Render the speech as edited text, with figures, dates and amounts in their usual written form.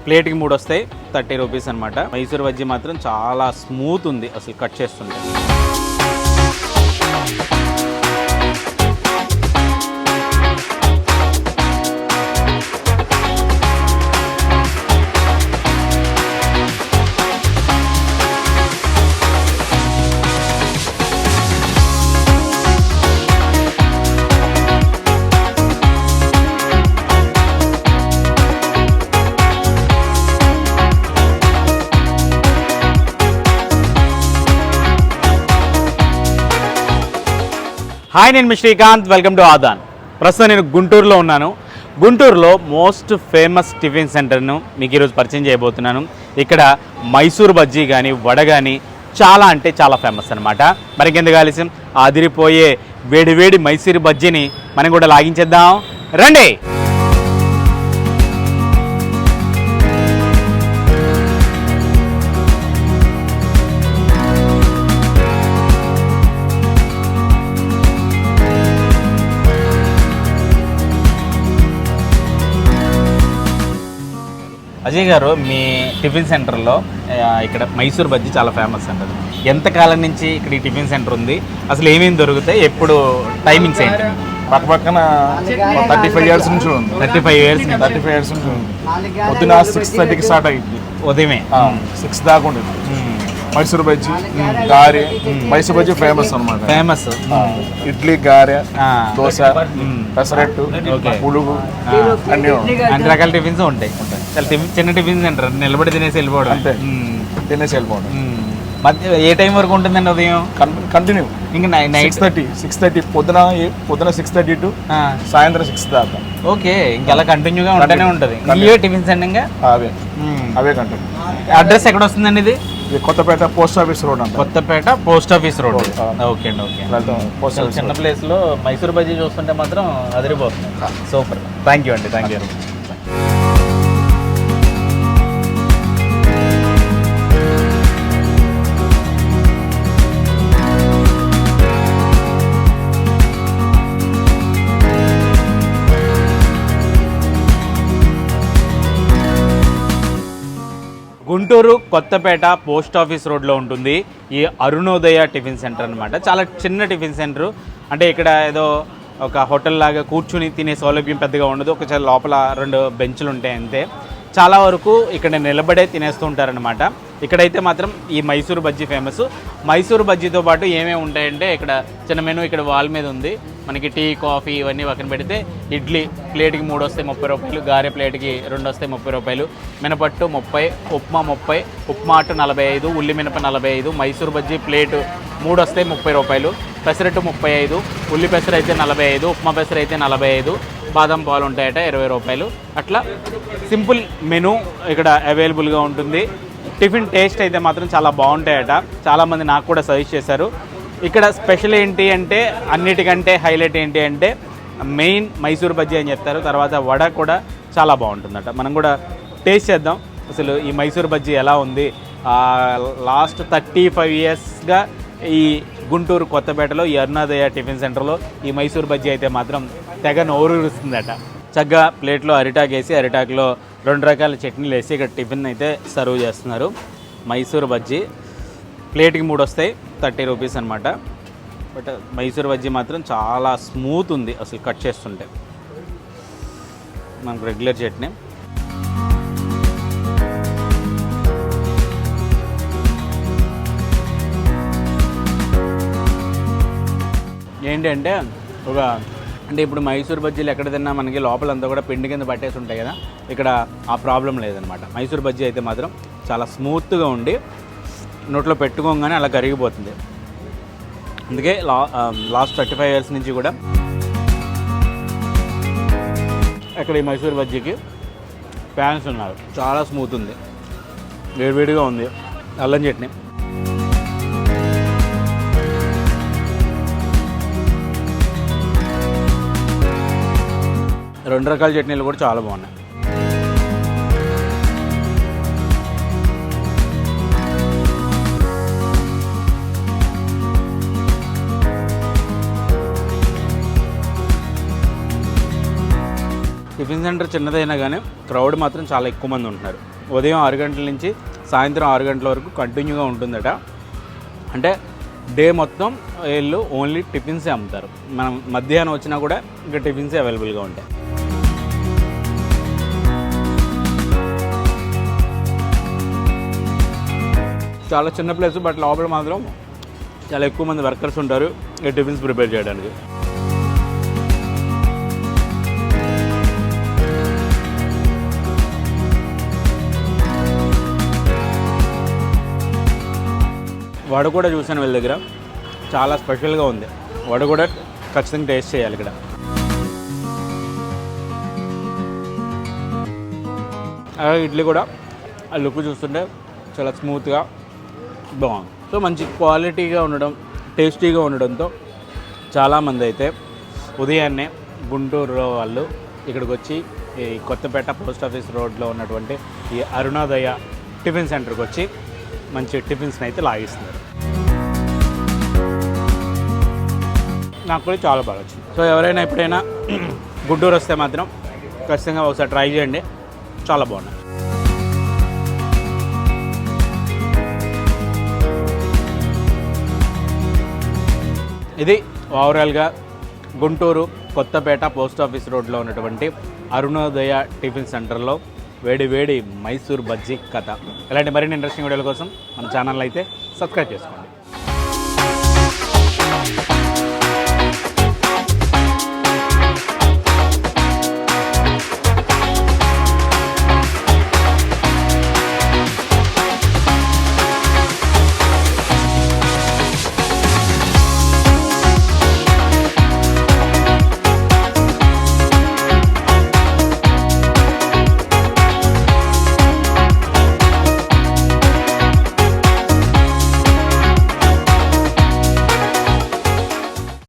ప్లేట్కి 3 వస్తాయి, 30 రూపీస్ అనమాట. మైసూర్ బజ్జీ మాత్రం చాలా స్మూత్ ఉంది అసలు కట్ చేస్తుంటే. హాయ్, నేను మీ శ్రీకాంత్. Welcome to Aadan. ప్రస్తుతం నేను గుంటూరులో ఉన్నాను. గుంటూరులో మోస్ట్ ఫేమస్ టిఫిన్ సెంటర్ను మీకు ఈరోజు పరిచయం చేయబోతున్నాను. ఇక్కడ మైసూర్ బజ్జీ కానీ వడ కానీ చాలా అంటే చాలా ఫేమస్ అనమాట. మరికెందుకు ఆలస్యం, అదిరిపోయే వేడివేడి మైసూర్ బజ్జీని మనం కూడా లాగించేద్దాం రండి. అజయ్ గారు, మీ టిఫిన్ సెంటర్లో ఇక్కడ మైసూర్ బజ్జీ చాలా ఫేమస్ అంటారు. ఎంతకాలం నుంచి ఇక్కడ ఈ టిఫిన్ సెంటర్ ఉంది, అసలు ఏమేమి దొరుకుతాయి, ఎప్పుడు టైమింగ్స్ ఏంటి? పక్కన 35 years నుంచి ఉంది. 35 years నుంచి ఉంది. పొద్దున 6:30కి స్టార్ట్ అయ్యింది. ఉదయమే 6 దాకా ఉండేది. మైసూర్ బజ్జీ, గారె. మైసూర్ బజ్జీ ఫేమస్ అనమాట. ఫేమస్ ఇడ్లీ, గారె, దోశ, పెసరట్టు, పులుగు, అన్ని రకాల టిఫిన్స్ ఉంటాయి. చాలా చిన్న టిఫిన్స్ సెంటర్, నిలబడి తినేసి వెళ్ళిపోవడం. అంతే, తినేసి వెళ్ళిపోవడం. మధ్య ఏ టైం వరకు ఉంటుందండి? ఉదయం కంటిన్యూ ఇంకా నైట్ 6:30 పొద్దున 6:30 టు సాయంత్రం 6 దాకా. ఓకే, ఇంకెలా కంటిన్యూగా ఉంటూనే ఉంటుంది. ఇవే టిఫిన్స్ అండి ఇంకా అవే కంటిన్యూ. అడ్రస్ ఎక్కడ వస్తుందండి? ఇది కొత్తపేట పోస్ట్ ఆఫీస్ రోడ్ అంట. Kothapeta post office road. Okay అండి, ఓకే. చిన్న ప్లేస్లో మైసూర్ బజ్జీ చూస్తుంటే మాత్రం అదిరిపోతుంది. సూపర్, థ్యాంక్ యూ అండి, thank you. Guntur Kothapeta post office రోడ్లో ఉంటుంది ఈ అరుణోదయ టిఫిన్ సెంటర్ అనమాట. చాలా చిన్న టిఫిన్ సెంటరు. అంటే ఇక్కడ ఏదో ఒక హోటల్ లాగా కూర్చుని తినే సౌలభ్యం పెద్దగా ఉండదు. ఒక లోపల 2 బెంచ్లు ఉంటాయి అంతే. చాలా వరకు ఇక్కడ నిలబడే తినేస్తూ ఉంటారనమాట. ఇక్కడైతే మాత్రం ఈ మైసూర్ బజ్జీ ఫేమస్. మైసూర్ బజ్జీతో పాటు ఏమేమి ఉంటాయంటే ఇక్కడ చిన్న మెనూ ఇక్కడ వాల్ మీద ఉంది. మనకి టీ, కాఫీ ఇవన్నీ పక్కన పెడితే ఇడ్లీ ప్లేట్కి 3 వస్తాయి 30 రూపాయలు, గారె ప్లేట్కి 2 వస్తాయి 30 రూపాయలు, మినపట్టు 30, ఉప్మా 30, ఉప్మా అట్టు 45, ఉల్లి మినప 45, మైసూర్ బజ్జీ ప్లేటు 3 వస్తాయి 30 రూపాయలు, పెసరట్టు 35, ఉల్లి పెసర అయితే 45, ఉప్మా పెసర అయితే 45, బాదం పాలు ఉంటాయట 20 రూపాయలు. అట్లా సింపుల్ మెనూ ఇక్కడ అవైలబుల్గా ఉంటుంది. టిఫిన్ టేస్ట్ అయితే మాత్రం చాలా బాగుంటాయట. చాలామంది నాకు కూడా సజెస్ట్ చేశారు. ఇక్కడ స్పెషల్ ఏంటి అంటే, అన్నిటికంటే హైలైట్ ఏంటి అంటే మెయిన్ మైసూర్ బజ్జీ అని చెప్తారు. తర్వాత వడ కూడా చాలా బాగుంటుందట. మనం కూడా టేస్ట్ చేద్దాం అసలు ఈ మైసూర్ బజ్జీ ఎలా ఉంది. లాస్ట్ 35 yearsగా ఈ గుంటూరు కొత్తపేటలో ఈ అరుణోదయ టిఫిన్ సెంటర్లో ఈ మైసూర్ బజ్జీ అయితే మాత్రం తెగ నోరూరుస్తుందట. చక్కగా ప్లేట్లో అరిటాకు వేసి, అరిటాకులో 2 రకాల చట్నీలు వేసి ఇక్కడ టిఫిన్ అయితే సర్వ్ చేస్తున్నారు. మైసూర్ బజ్జీ ప్లేట్కి 3 వస్తాయి, 30 రూపీస్ అనమాట. బట్ మైసూర్ బజ్జీ మాత్రం చాలా స్మూత్ ఉంది అసలు కట్ చేస్తుంటే. మనకు రెగ్యులర్ చట్నీ. ఏంటి అంటే అంటే ఇప్పుడు మైసూర్ బజ్జీలు ఎక్కడ తిన్నా మనకి లోపలంతా కూడా పిండి కింద పట్టేసి ఉంటాయి కదా, ఇక్కడ ఆ ప్రాబ్లం లేదనమాట. మైసూర్ బజ్జీ అయితే మాత్రం చాలా స్మూత్గా ఉండి నోట్లో పెట్టుకోగానే అలా కరిగిపోతుంది. అందుకే లాస్ట్ 35 years నుంచి కూడా ఇక్కడ ఈ మైసూర్ బజ్జీకి ఫ్యాన్స్ ఉన్నారు. చాలా స్మూత్ ఉంది, వేడివేడిగా ఉంది. అల్లం చట్నీ, రెండు రకాల చట్నీలు కూడా చాలా బాగున్నాయి. టిఫిన్ సెంటర్ చిన్నదైనా కానీ క్రౌడ్ మాత్రం చాలా ఎక్కువ మంది ఉంటున్నారు. ఉదయం 6 గంటల నుంచి సాయంత్రం 6 గంటల వరకు కంటిన్యూగా ఉంటుందట. అంటే డే మొత్తం వీళ్ళు ఓన్లీ టిఫిన్సే అమ్ముతారు. మనం మధ్యాహ్నం వచ్చినా కూడా ఇంకా టిఫిన్సే అవైలబుల్గా ఉంటాయి. చాలా చిన్న ప్లేస్, బట్ లోపల మాత్రం చాలా ఎక్కువ మంది వర్కర్స్ ఉంటారు ఈ టిఫిన్స్ ప్రిపేర్ చేయడానికి. వడ కూడా చూసాను వీళ్ళ దగ్గర, చాలా స్పెషల్గా ఉంది. వడ కూడా ఖచ్చితంగా టేస్ట్ చేయాలి ఇక్కడ. అలాగే ఇడ్లీ కూడా ఆ లుక్ చూస్తుంటే చాలా స్మూత్గా బాగుంది. సో మంచి క్వాలిటీగా ఉండడం, టేస్టీగా ఉండడంతో చాలామంది అయితే ఉదయాన్నే గుంటూరులో వాళ్ళు ఇక్కడికి వచ్చి ఈ కొత్తపేట పోస్ట్ ఆఫీస్ రోడ్లో ఉన్నటువంటి ఈ అరుణోదయ టిఫిన్ సెంటర్కి వచ్చి మంచి టిఫిన్స్ని అయితే లాగిస్తున్నారు. నాకు కూడా చాలా బాగా వచ్చింది. సో ఎవరైనా ఎప్పుడైనా గుంటూరు వస్తే మాత్రం ఖచ్చితంగా ఒకసారి ట్రై చేయండి, చాలా బాగున్నాయి. ఇది ఓవరాల్గా గుంటూరు కొత్తపేట పోస్ట్ ఆఫీస్ రోడ్లో ఉన్నటువంటి అరుణోదయ టిఫిన్ సెంటర్లో వేడి వేడి మైసూర్ బజ్జీ కథ. ఇలాంటి మరిన్ని ఇంట్రెస్టింగ్ వీడియోల కోసం మన ఛానల్ అయితే సబ్స్క్రైబ్ చేసుకోండి.